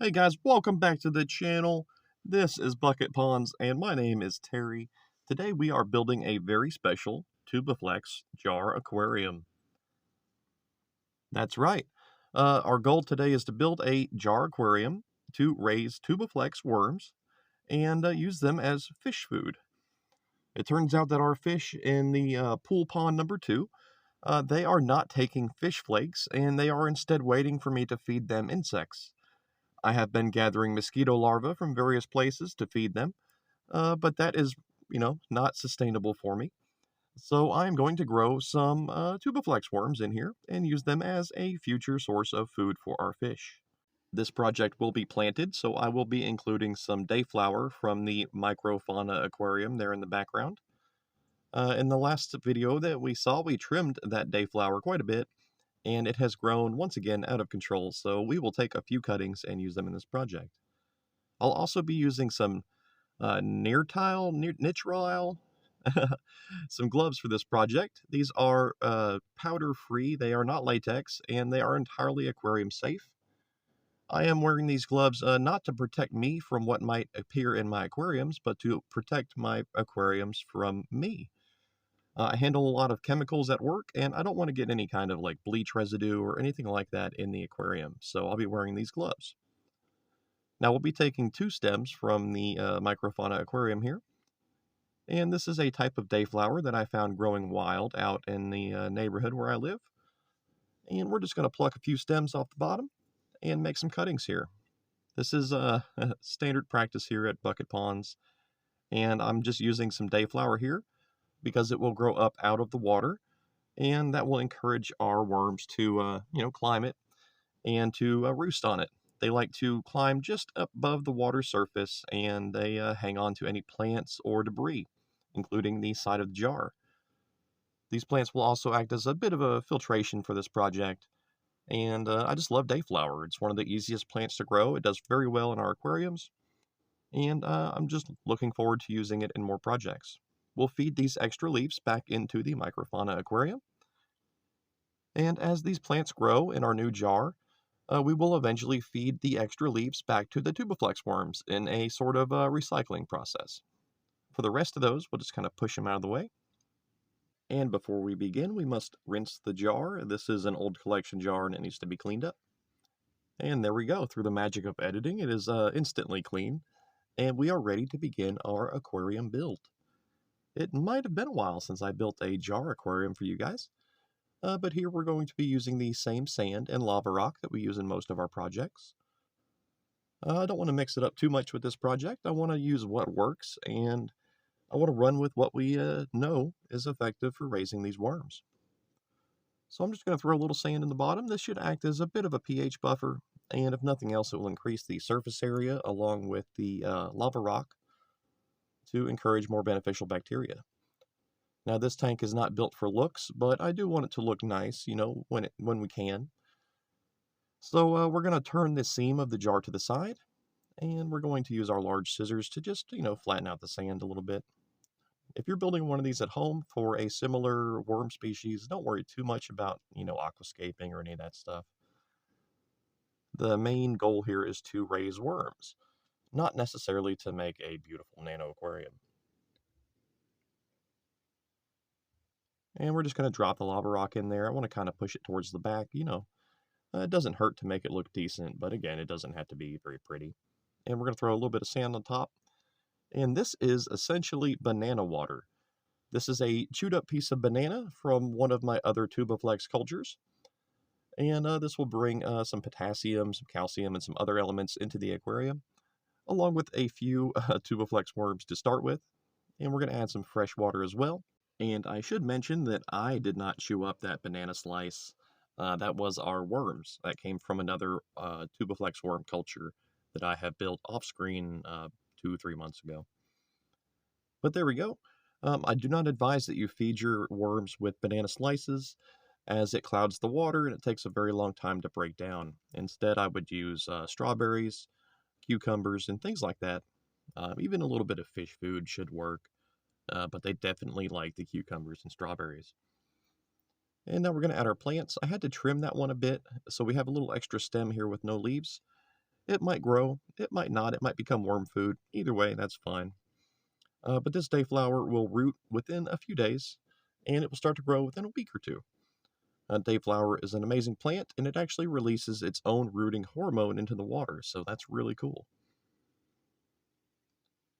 Hey guys, welcome back to the channel. This is Bucket Ponds and my name is Terry. Today we are building a very special Tubiflex jar aquarium. That's right. Our goal today is to build a jar aquarium to raise Tubiflex worms and use them as fish food. It turns out that our fish in the pool pond number 2, they are not taking fish flakes and they are instead waiting for me to feed them insects. I have been gathering mosquito larvae from various places to feed them, but that is, not sustainable for me. So I'm going to grow some Tubiflex worms in here and use them as a future source of food for our fish. This project will be planted, so I will be including some Dayflower from the microfauna aquarium there in the background. In the last video that we saw, we trimmed that Dayflower quite a bit, and it has grown once again out of control, so we will take a few cuttings and use them in this project. I'll also be using some nitrile, some gloves for this project. These are powder-free, they are not latex, and they are entirely aquarium safe. I am wearing these gloves not to protect me from what might appear in my aquariums, but to protect my aquariums from me. I handle a lot of chemicals at work, and I don't want to get any kind of like bleach residue or anything like that in the aquarium, so I'll be wearing these gloves. Now we'll be taking 2 stems from the microfauna aquarium here, and this is a type of dayflower that I found growing wild out in the neighborhood where I live. And we're just going to pluck a few stems off the bottom and make some cuttings here. This is standard practice here at Bucket Ponds, and I'm just using some dayflower here because it will grow up out of the water, and that will encourage our worms to, climb it and to roost on it. They like to climb just above the water surface, and they hang on to any plants or debris, including the side of the jar. These plants will also act as a bit of a filtration for this project, and I just love Dayflower. It's one of the easiest plants to grow. It does very well in our aquariums, and I'm just looking forward to using it in more projects. We'll feed these extra leaves back into the microfauna aquarium, and as these plants grow in our new jar, we will eventually feed the extra leaves back to the Tubiflex worms in a sort of recycling process. For the rest of those, we'll just kind of push them out of the way. And before we begin, we must rinse the jar. This is an old collection jar and it needs to be cleaned up. And there we go. Through the magic of editing, it is instantly clean. And we are ready to begin our aquarium build. It might have been a while since I built a jar aquarium for you guys. But here we're going to be using the same sand and lava rock that we use in most of our projects. I don't want to mix it up too much with this project. I want to use what works, and I want to run with what we know is effective for raising these worms. So I'm just going to throw a little sand in the bottom. This should act as a bit of a pH buffer, and if nothing else, it will increase the surface area along with the lava rock to encourage more beneficial bacteria. Now this tank is not built for looks, but I do want it to look nice, when we can. So we're going to turn the seam of the jar to the side, and we're going to use our large scissors to just, flatten out the sand a little bit. If you're building one of these at home for a similar worm species, don't worry too much about, aquascaping or any of that stuff. The main goal here is to raise worms, not necessarily to make a beautiful nano aquarium. And we're just going to drop the lava rock in there. I want to kind of push it towards the back, it doesn't hurt to make it look decent, but again, it doesn't have to be very pretty. And we're going to throw a little bit of sand on top. And this is essentially banana water. This is a chewed up piece of banana from one of my other Tubiflex cultures. And this will bring some potassium, some calcium, and some other elements into the aquarium, along with a few Tubiflex worms to start with. And we're going to add some fresh water as well. And I should mention that I did not chew up that banana slice. That was our worms. That came from another Tubiflex worm culture that I have built off screen 2-3 months ago. But there we go. I do not advise that you feed your worms with banana slices, as it clouds the water and it takes a very long time to break down. Instead, I would use strawberries, cucumbers, and things like that. Even a little bit of fish food should work, but they definitely like the cucumbers and strawberries. And now we're going to add our plants. I had to trim that one a bit, so we have a little extra stem here with no leaves. It might grow, it might not, it might become worm food. Either way, that's fine. But this Dayflower will root within a few days, and it will start to grow within a week or two. Dayflower is an amazing plant, and it actually releases its own rooting hormone into the water, so that's really cool.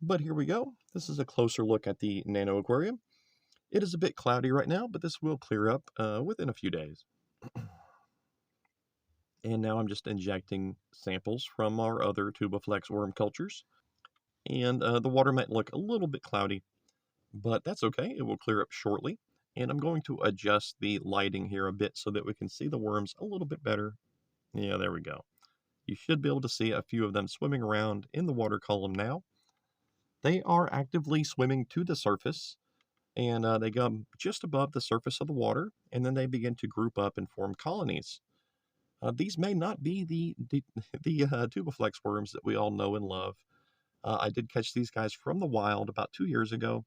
But here we go. This is a closer look at the nano aquarium. It is a bit cloudy right now, but this will clear up within a few days. And now I'm just injecting samples from our other Tubiflex worm cultures. And the water might look a little bit cloudy, but that's okay. It will clear up shortly. And I'm going to adjust the lighting here a bit so that we can see the worms a little bit better. Yeah, there we go. You should be able to see a few of them swimming around in the water column now. They are actively swimming to the surface, and they come just above the surface of the water, and then they begin to group up and form colonies. These may not be the Tubiflex worms that we all know and love. I did catch these guys from the wild about 2 years ago,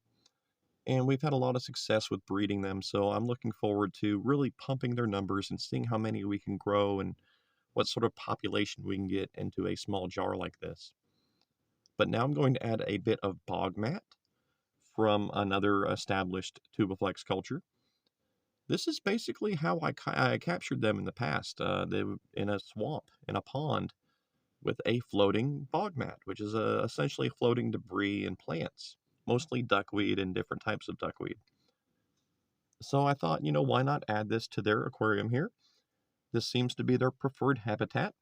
and we've had a lot of success with breeding them, so I'm looking forward to really pumping their numbers and seeing how many we can grow and what sort of population we can get into a small jar like this. But now I'm going to add a bit of bog mat from another established Tubiflex culture. This is basically how I captured them in the past. They were in a swamp, in a pond, with a floating bog mat, which is essentially floating debris and plants, mostly duckweed and different types of duckweed. So I thought, why not add this to their aquarium here? This seems to be their preferred habitat.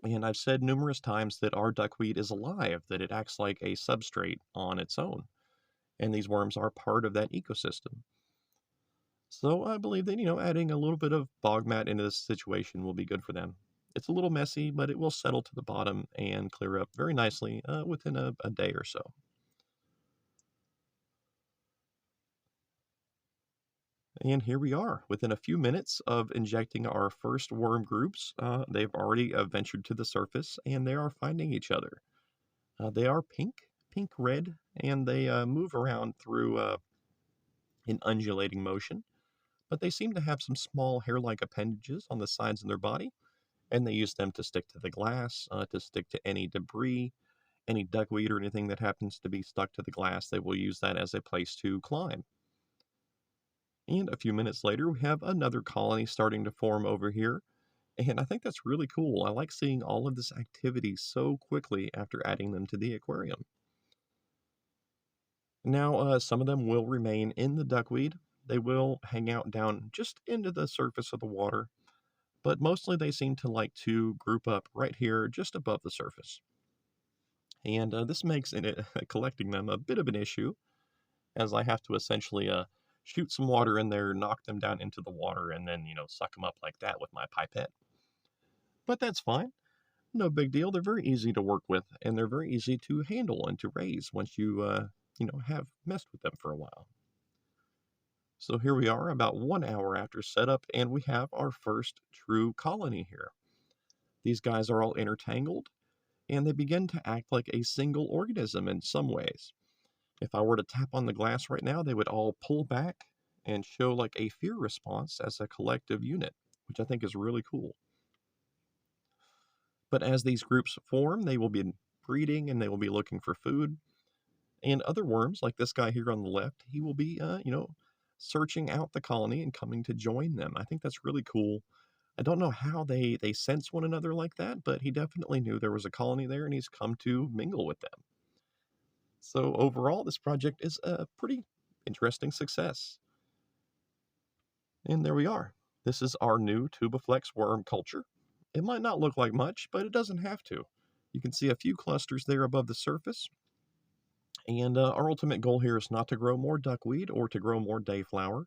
And I've said numerous times that our duckweed is alive, that it acts like a substrate on its own. And these worms are part of that ecosystem. So I believe that, adding a little bit of bog mat into this situation will be good for them. It's a little messy, but it will settle to the bottom and clear up very nicely within a day or so. And here we are. Within a few minutes of injecting our first worm groups, they've already ventured to the surface and they are finding each other. They are pink red, and they move around through an undulating motion. But they seem to have some small hair-like appendages on the sides of their body, and they use them to stick to the glass, to stick to any debris, any duckweed or anything that happens to be stuck to the glass. They will use that as a place to climb. And a few minutes later, we have another colony starting to form over here. And I think that's really cool. I like seeing all of this activity so quickly after adding them to the aquarium. Now, some of them will remain in the duckweed. They will hang out down just into the surface of the water, but mostly they seem to like to group up right here just above the surface. And this makes collecting them a bit of an issue, as I have to essentially shoot some water in there, knock them down into the water, and then, suck them up like that with my pipette. But that's fine. No big deal. They're very easy to work with, and they're very easy to handle and to raise once you have messed with them for a while. So here we are about 1 hour after setup, and we have our first true colony here. These guys are all intertangled, and they begin to act like a single organism in some ways. If I were to tap on the glass right now, they would all pull back and show like a fear response as a collective unit, which I think is really cool. But as these groups form, they will be breeding and they will be looking for food. And other worms, like this guy here on the left, he will be, searching out the colony and coming to join them. I think that's really cool. I don't know how they sense one another like that, but he definitely knew there was a colony there and he's come to mingle with them. So overall, this project is a pretty interesting success. And there we are. This is our new Tubiflex worm culture. It might not look like much, but it doesn't have to. You can see a few clusters there above the surface. And our ultimate goal here is not to grow more duckweed or to grow more dayflower.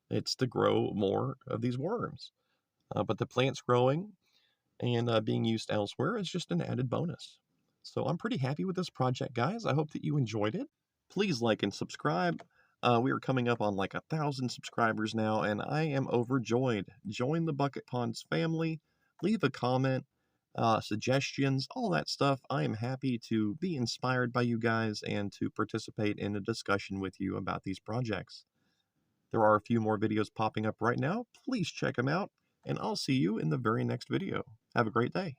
It's to grow more of these worms. But the plant's growing and being used elsewhere is just an added bonus. So I'm pretty happy with this project, guys. I hope that you enjoyed it. Please like and subscribe. We are coming up on like 1,000 subscribers now, and I am overjoyed. Join the Bucket Ponds family. Leave a comment, suggestions, all that stuff. I am happy to be inspired by you guys and to participate in a discussion with you about these projects. There are a few more videos popping up right now. Please check them out, and I'll see you in the very next video. Have a great day.